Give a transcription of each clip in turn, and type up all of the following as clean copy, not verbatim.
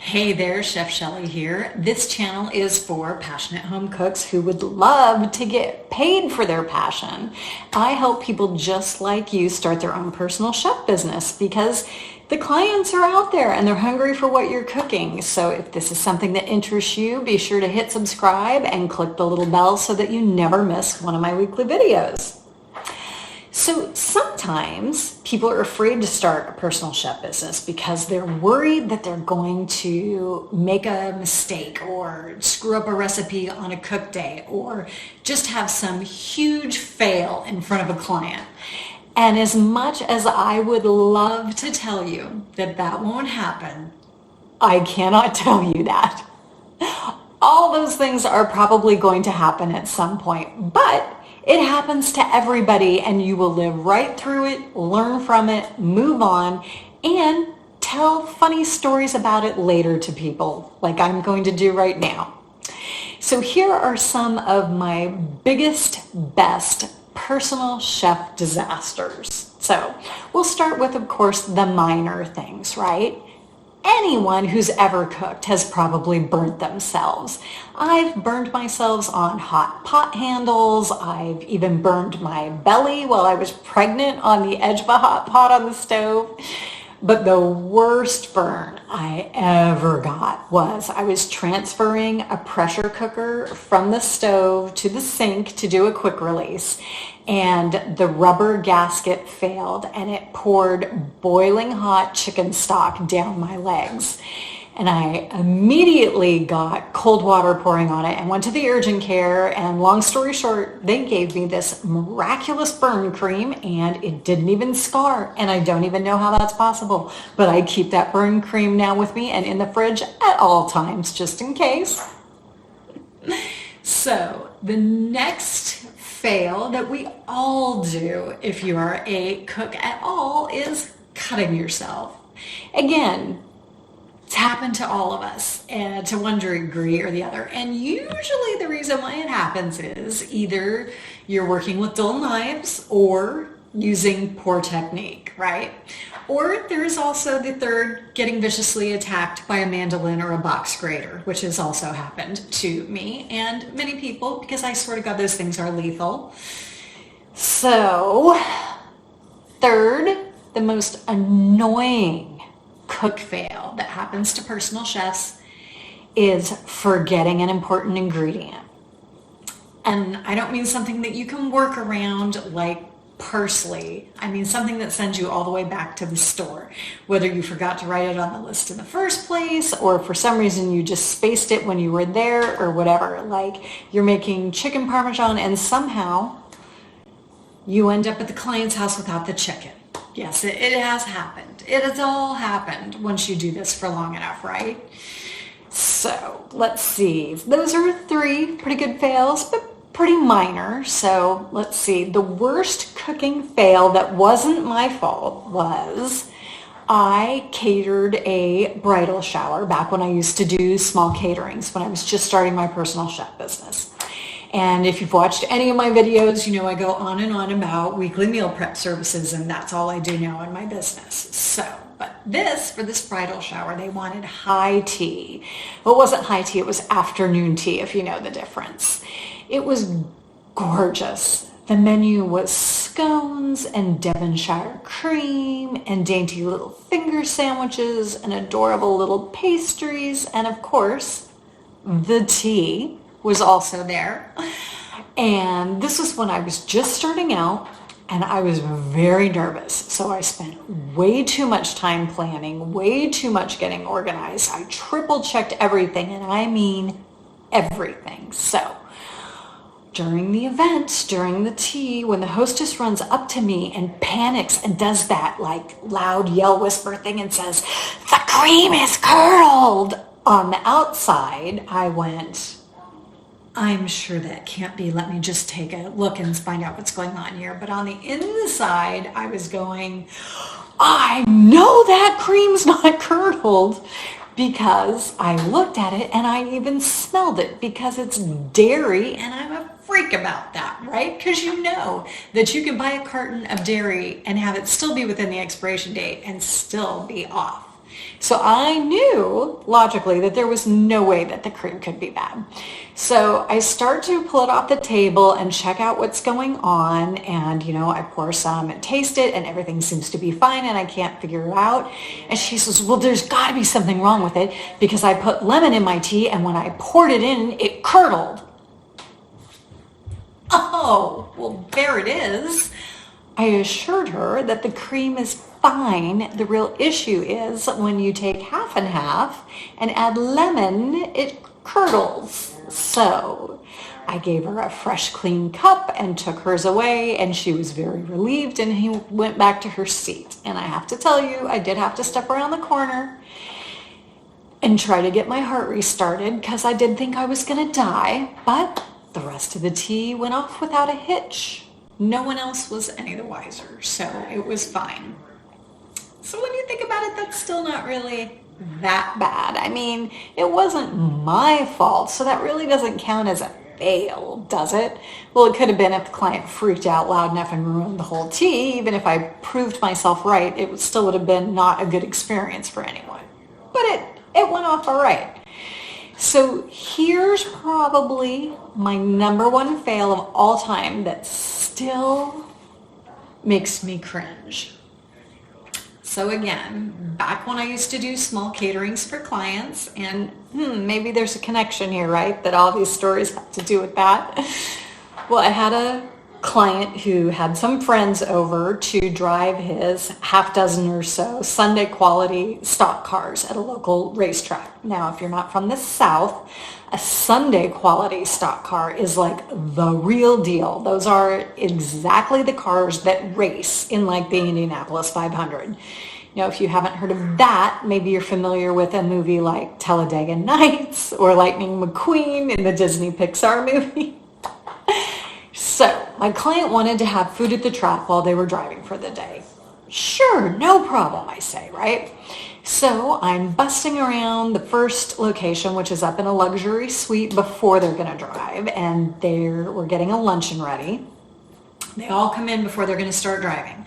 Hey there, Chef Shelley here. This channel is for passionate home cooks who would love to get paid for their passion. I help people just like you start their own personal chef business because the clients are out there and they're hungry for what you're cooking. So if this is something that interests you, be sure to hit subscribe and click the little bell so that you never miss one of my weekly videos. So sometimes people are afraid to start a personal chef business because they're worried that they're going to make a mistake or screw up a recipe on a cook day or just have some huge fail in front of a client. And as much as I would love to tell you that that won't happen, I cannot tell you that. All those things are probably going to happen at some point, but it happens to everybody and you will live right through it, learn from it, move on, and tell funny stories about it later to people like I'm going to do right now. So here are some of my biggest, best personal chef disasters. So we'll start with, of course, the minor things, right? Anyone who's ever cooked has probably burnt themselves. I've burned myself on hot pot handles. I've even burned my belly while I was pregnant on the edge of a hot pot on the stove. But the worst burn I ever got was I was transferring a pressure cooker from the stove to the sink to do a quick release. And the rubber gasket failed and it poured boiling hot chicken stock down my legs. And I immediately got cold water pouring on it and went to the urgent care. And long story short, they gave me this miraculous burn cream and it didn't even scar. And I don't even know how that's possible. But I keep that burn cream now with me and in the fridge at all times, just in case. So the next fail that we all do if you are a cook at all is cutting yourself. Again, it's happened to all of us to one degree or the other. And usually the reason why it happens is either you're working with dull knives or using poor technique, right? Or there's also the third, getting viciously attacked by a mandolin or a box grater, which has also happened to me and many people because I swear to God, those things are lethal. So, third, the most annoying cook fail that happens to personal chefs is forgetting an important ingredient. And I don't mean something that you can work around like parsley. I mean something that sends you all the way back to the store, whether you forgot to write it on the list in the first place or for some reason you just spaced it when you were there or whatever. Like you're making chicken parmesan and somehow you end up at the client's house without the chicken. Yes, it has happened. It has all happened once you do this for long enough, right? So let's see. Those are three pretty good fails, but pretty minor. So let's see. The worst cooking fail that wasn't my fault was I catered a bridal shower back when I used to do small caterings when I was just starting my personal chef business. And if you've watched any of my videos, you know I go on and on about weekly meal prep services, and that's all I do now in my business. So, but for this bridal shower, they wanted high tea. Well, it wasn't high tea, it was afternoon tea, if you know the difference. It was gorgeous. The menu was scones and Devonshire cream and dainty little finger sandwiches and adorable little pastries. And of course, the tea was also there. And this was when I was just starting out and I was very nervous. So I spent way too much time planning, way too much getting organized. I triple checked everything, and I mean everything. So during the event, during the tea, when the hostess runs up to me and panics and does that like loud yell whisper thing and says, "The cream is curdled," on the outside, I went, I'm sure that can't be. Let me just take a look and find out what's going on here. But on the inside, I was going, I know that cream's not curdled because I looked at it and I even smelled it because it's dairy and I'm a freak about that, right? Because you know that you can buy a carton of dairy and have it still be within the expiration date and still be off. So I knew logically that there was no way that the cream could be bad. So I start to pull it off the table and check out what's going on. And, I pour some and taste it and everything seems to be fine and I can't figure it out. And she says, well, there's got to be something wrong with it because I put lemon in my tea and when I poured it in, it curdled. Oh, well, there it is. I assured her that the cream is fine. The real issue is when you take half and half and add lemon, it curdles. So I gave her a fresh, clean cup and took hers away, and she was very relieved, and he went back to her seat. And I have to tell you, I did have to step around the corner and try to get my heart restarted because I did think I was going to die, but the rest of the tea went off without a hitch. No one else was any the wiser, so it was fine. So when you think about it, that's still not really that bad. I mean, it wasn't my fault, so that really doesn't count as a fail, does it? Well, it could have been if the client freaked out loud enough and ruined the whole tea. Even if I proved myself right, it still would have been not a good experience for anyone. But it went off all right. So here's probably my number one fail of all time that still makes me cringe. So again, back when I used to do small caterings for clients, and maybe there's a connection here, right? That all these stories have to do with that. Well, I had a client who had some friends over to drive his half dozen or so Sunday quality stock cars at a local racetrack. Now, if you're not from the South, a Sunday quality stock car is like the real deal. Those are exactly the cars that race in like the Indianapolis 500. If you haven't heard of that, maybe you're familiar with a movie like Talladega Nights or Lightning McQueen in the Disney Pixar movie. So my client wanted to have food at the track while they were driving for the day. Sure, no problem, I say, right? So I'm busting around the first location, which is up in a luxury suite before they're going to drive, and we're getting a luncheon ready. They all come in before they're going to start driving.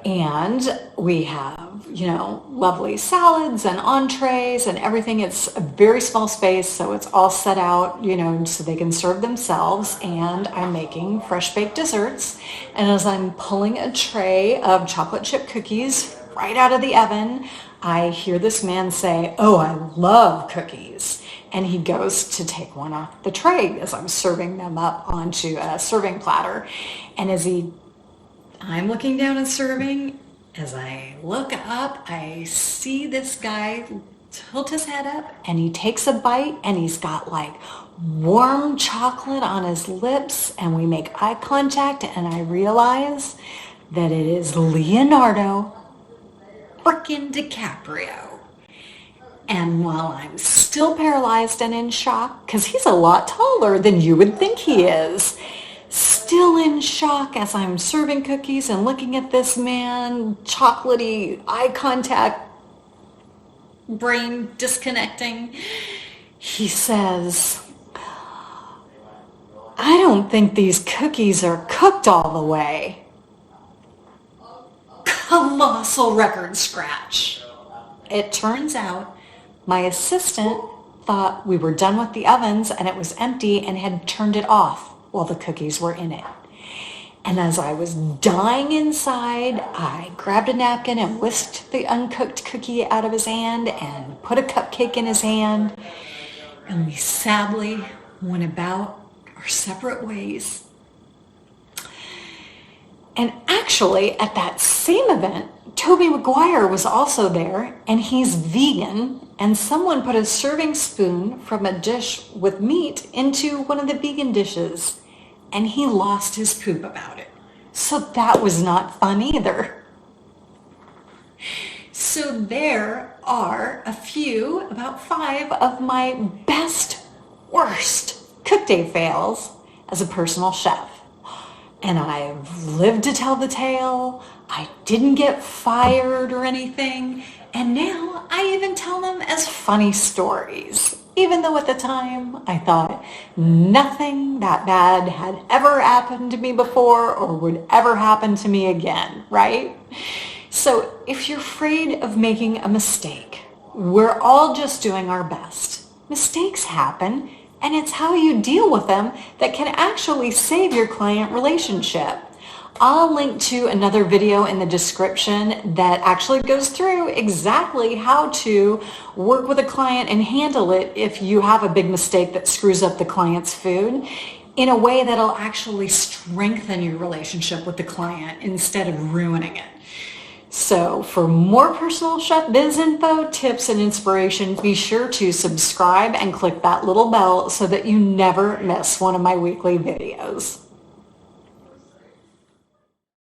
And we have, lovely salads and entrees and everything. It's a very small space, so it's all set out, so they can serve themselves. And I'm making fresh baked desserts. And as I'm pulling a tray of chocolate chip cookies right out of the oven, I hear this man say, "Oh, I love cookies." And he goes to take one off the tray as I'm serving them up onto a serving platter. And I'm looking down and serving. As I look up, I see this guy tilt his head up and he takes a bite and he's got like warm chocolate on his lips, and we make eye contact and I realize that it is Leonardo frickin' DiCaprio. And while I'm still paralyzed and in shock, because he's a lot taller than you would think he is, still in shock as I'm serving cookies and looking at this man, chocolatey, eye contact, brain disconnecting, he says, "I don't think these cookies are cooked all the way." Colossal record scratch. It turns out my assistant thought we were done with the ovens and it was empty and had turned it off while the cookies were in it. And as I was dying inside, I grabbed a napkin and whisked the uncooked cookie out of his hand and put a cupcake in his hand. And we sadly went about our separate ways. And actually, at that same event, Toby Maguire was also there, and he's vegan, and someone put a serving spoon from a dish with meat into one of the vegan dishes, and he lost his poop about it. So that was not fun either. So there are about 5 of my best, worst cook day fails as a personal chef. And I've lived to tell the tale. I didn't get fired or anything. And now I even tell them as funny stories. Even though at the time I thought nothing that bad had ever happened to me before or would ever happen to me again, right? So if you're afraid of making a mistake, We're all just doing our best. Mistakes happen, and it's how you deal with them that can actually save your client relationship. I'll link to another video in the description that actually goes through exactly how to work with a client and handle it if you have a big mistake that screws up the client's food in a way that'll actually strengthen your relationship with the client instead of ruining it. So for more personal chef biz info, tips, and inspiration, be sure to subscribe and click that little bell so that you never miss one of my weekly videos.